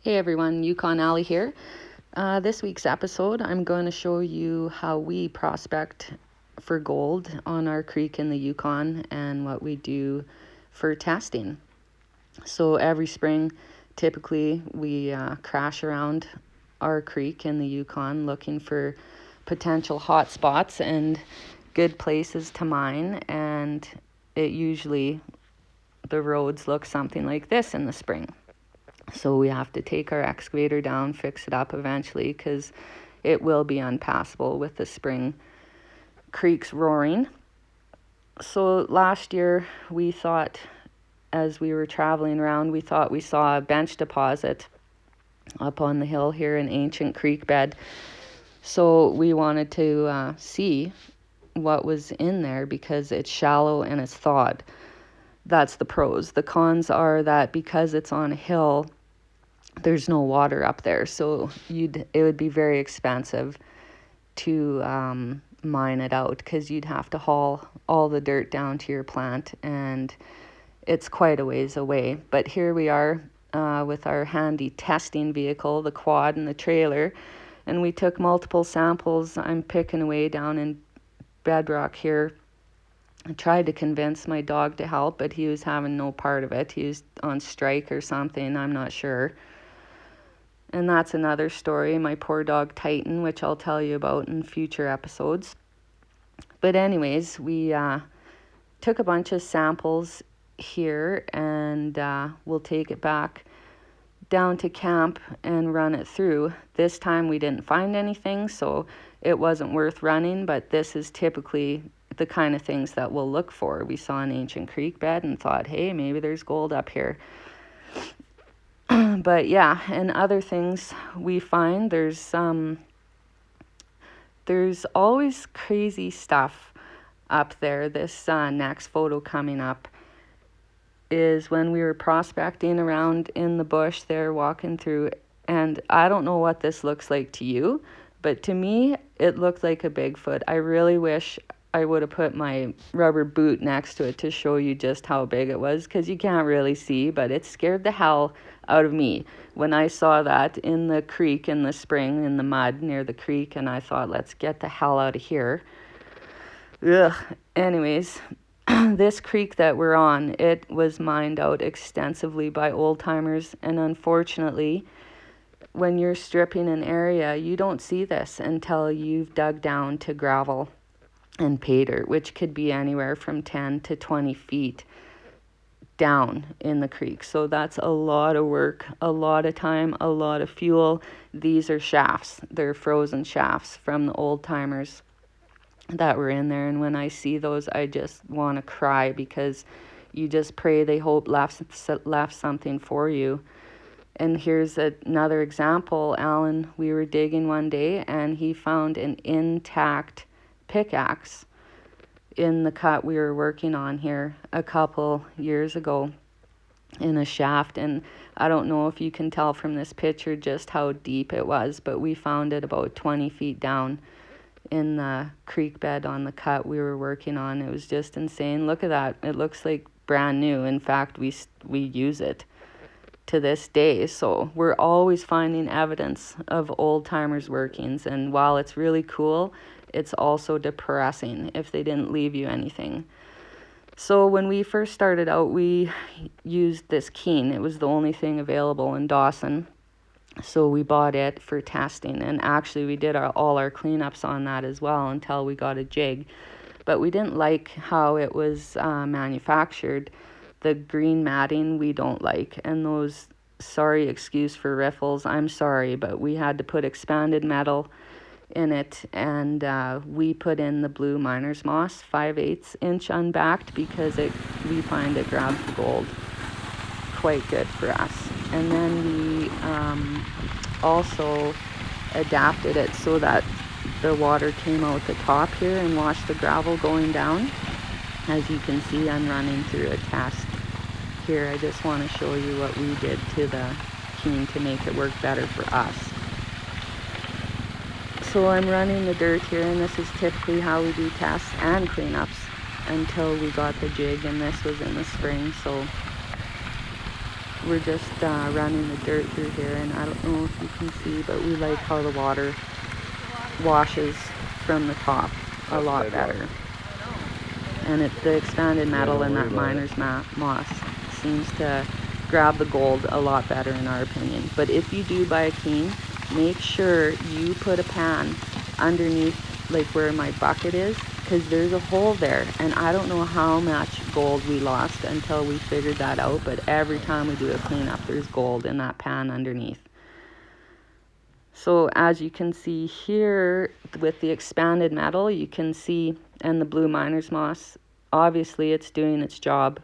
Hey everyone, Yukon Alley here. This week's episode, I'm going to show you how we prospect for gold on our creek in the Yukon and what we do for testing. So every spring, typically we crash around our creek in the Yukon looking for potential hot spots and good places to mine, and the roads look something like this in the spring. So we have to take our excavator down, fix it up eventually, because it will be unpassable with the spring creeks roaring. So last year we thought, as we were traveling around, we thought we saw a bench deposit up on the hill here, an ancient creek bed. So we wanted to see what was in there because it's shallow and it's thawed. That's the pros. The cons are that because it's on a hill, there's no water up there, so it would be very expensive to mine it out because you'd have to haul all the dirt down to your plant, and it's quite a ways away. But here we are with our handy testing vehicle, the quad and the trailer, and we took multiple samples. I'm picking away down in bedrock here. I tried to convince my dog to help, but he was having no part of it. He was on strike or something, I'm not sure. And that's another story, my poor dog Titan, which I'll tell you about in future episodes. But anyways, we took a bunch of samples here, and we'll take it back down to camp and run it through. This time we didn't find anything, so it wasn't worth running, but this is typically the kind of things that we'll look for. We saw an ancient creek bed and thought, hey, maybe there's gold up here. But yeah, and other things we find, there's always crazy stuff up there. This next photo coming up is when we were prospecting around in the bush there, walking through, and I don't know what this looks like to you, but to me it looked like a Bigfoot. I really wish I would have put my rubber boot next to it to show you just how big it was, because you can't really see, but it scared the hell out of me when I saw that in the creek in the spring, in the mud near the creek, and I thought, let's get the hell out of here. Ugh. Anyways, this creek that we're on, it was mined out extensively by old timers, and unfortunately, when you're stripping an area, you don't see this until you've dug down to gravel and pay dirt, which could be anywhere from 10 to 20 feet down in the creek. So that's a lot of work, a lot of time, a lot of fuel. These are shafts. They're frozen shafts from the old timers that were in there. And when I see those, I just want to cry, because you just pray they hope left something for you. And here's another example. Alan, we were digging one day and he found an intact pickaxe in the cut we were working on here a couple years ago in a shaft, and I don't know if you can tell from this picture just how deep it was, but we found it about 20 feet down in the creek bed on the cut we were working on. It was just insane. Look at that. It looks like brand new. In fact, we use it to this day. So we're always finding evidence of old timers' workings, and while it's really cool, it's also depressing if they didn't leave you anything. So when we first started out, we used this Keen. It was the only thing available in Dawson. So we bought it for testing, and actually we did all our cleanups on that as well until we got a jig. But we didn't like how it was manufactured. The green matting we don't like, and those, sorry, excuse for riffles, I'm sorry, but we had to put expanded metal in it, and we put in the blue miner's moss 5/8 inch unbacked, because we find it grabs the gold quite good for us. And then we also adapted it so that the water came out the top here and washed the gravel going down. As you can see, I'm running through a test here. I just want to show you what we did to the Keen to make it work better for us. So I'm running the dirt here, and this is typically how we do tests and cleanups until we got the jig, and this was in the spring. So we're just running the dirt through here, and I don't know if you can see, but we like how the water washes from the top a lot better. And the expanded metal in that miner's moss seems to grab the gold a lot better in our opinion. But if you do buy a cane, make sure you put a pan underneath, like where my bucket is, because there's a hole there, and I don't know how much gold we lost until we figured that out, but every time we do a cleanup, there's gold in that pan underneath. So as you can see here with the expanded metal, you can see, and the blue miner's moss, obviously it's doing its job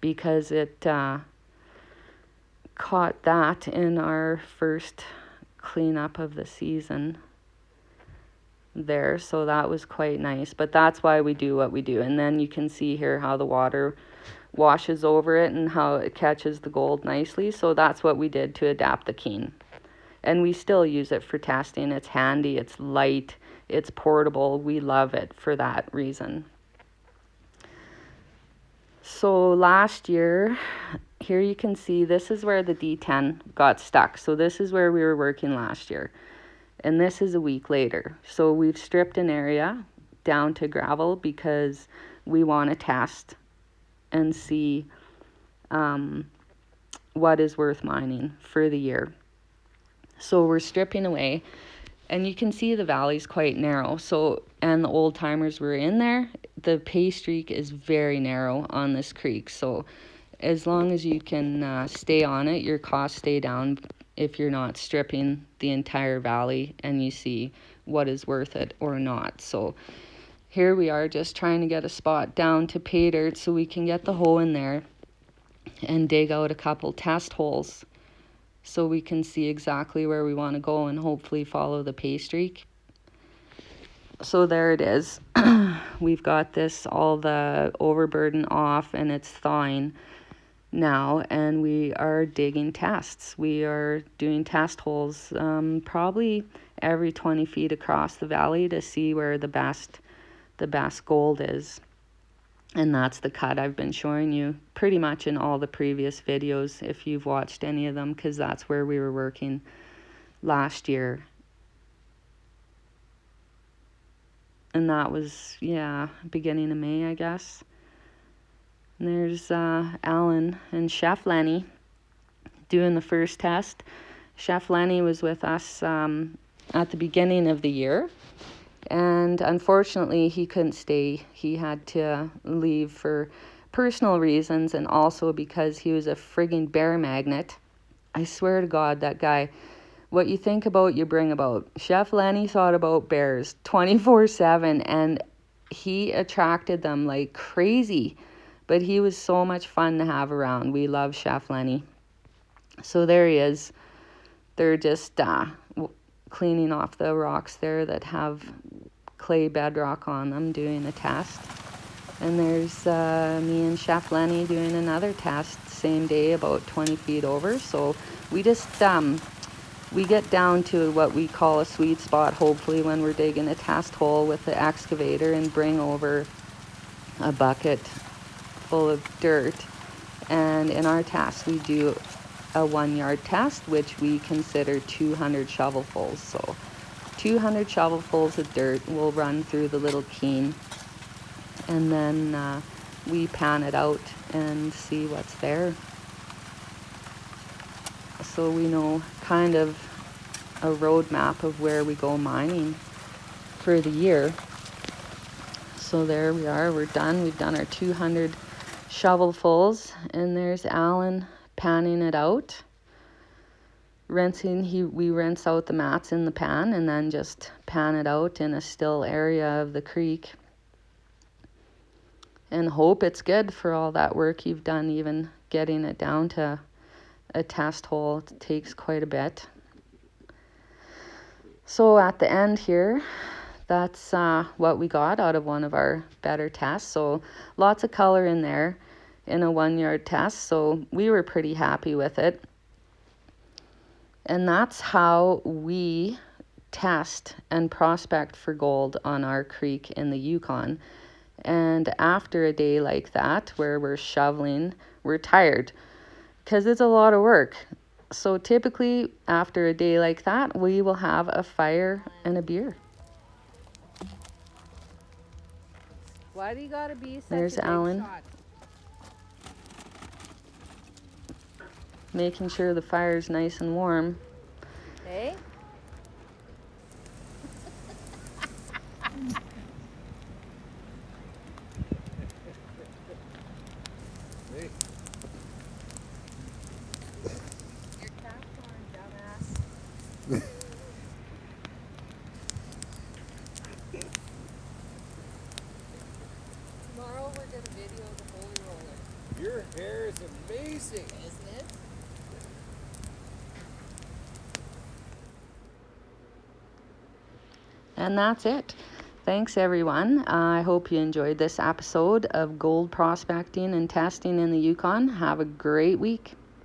because it caught that in our first cleanup of the season there, so that was quite nice. But that's why we do what we do. And then you can see here how the water washes over it and how it catches the gold nicely. So that's what we did to adapt the cane. And we still use it for testing. It's handy, it's light, it's portable. We love it for that reason. So last year, here you can see this is where the D10 got stuck. So this is where we were working last year. And this is a week later. So we've stripped an area down to gravel because we want to test and see what is worth mining for the year. So we're stripping away, and you can see the valley's quite narrow. So, and the old timers were in there. The pay streak is very narrow on this creek. So as long as you can stay on it, your costs stay down if you're not stripping the entire valley and you see what is worth it or not. So here we are just trying to get a spot down to pay dirt so we can get the hoe in there and dig out a couple test holes so we can see exactly where we want to go and hopefully follow the pay streak. So there it is. We've got this, all the overburden off, and it's thawing now, and we are digging tests. We are doing test holes probably every 20 feet across the valley to see where the best gold is. And that's the cut I've been showing you pretty much in all the previous videos if you've watched any of them, because that's where we were working last year. And that was, beginning of May, I guess. And there's Alan and Chef Lenny doing the first test. Chef Lenny was with us at the beginning of the year, and unfortunately he couldn't stay. He had to leave for personal reasons, and also because he was a frigging bear magnet. I swear to God, that guy, what you think about, you bring about. Chef Lenny thought about bears 24/7, and he attracted them like crazy. But he was so much fun to have around. We love Chef Lenny. So there he is. They're just cleaning off the rocks there that have clay bedrock on them, doing a test. And there's me and Chef Lenny doing another test same day, about 20 feet over. So we just, we get down to what we call a sweet spot, hopefully, when we're digging a test hole with the excavator, and bring over a bucket full of dirt. And in our test, we do a 1 yard test, which we consider 200 shovelfuls. So 200 shovelfuls of dirt will run through the little cane, and then we pan it out and see what's there. So we know kind of a roadmap of where we go mining for the year. So there we are, we're done. We've done our 200 shovelfuls, and there's Alan panning it out. We rinse out the mats in the pan and then just pan it out in a still area of the creek. And hope it's good for all that work you've done. Even getting it down to a test hole takes quite a bit. So at the end here, that's what we got out of one of our better tests. So lots of color in there in a 1 yard test. So we were pretty happy with it. And that's how we test and prospect for gold on our creek in the Yukon. And after a day like that, where we're shoveling, we're tired. because it's a lot of work. So typically after a day like that, we will have a fire and a beer. Why do you gotta be such There's a big Alan. shot? Making sure the fire's nice and warm. Hey? Your cap's on, dumbass. Tomorrow we're gonna video the holy roller. Your hair is amazing. Isn't it? And that's it. Thanks, everyone. I hope you enjoyed this episode of gold prospecting and testing in the Yukon. Have a great week.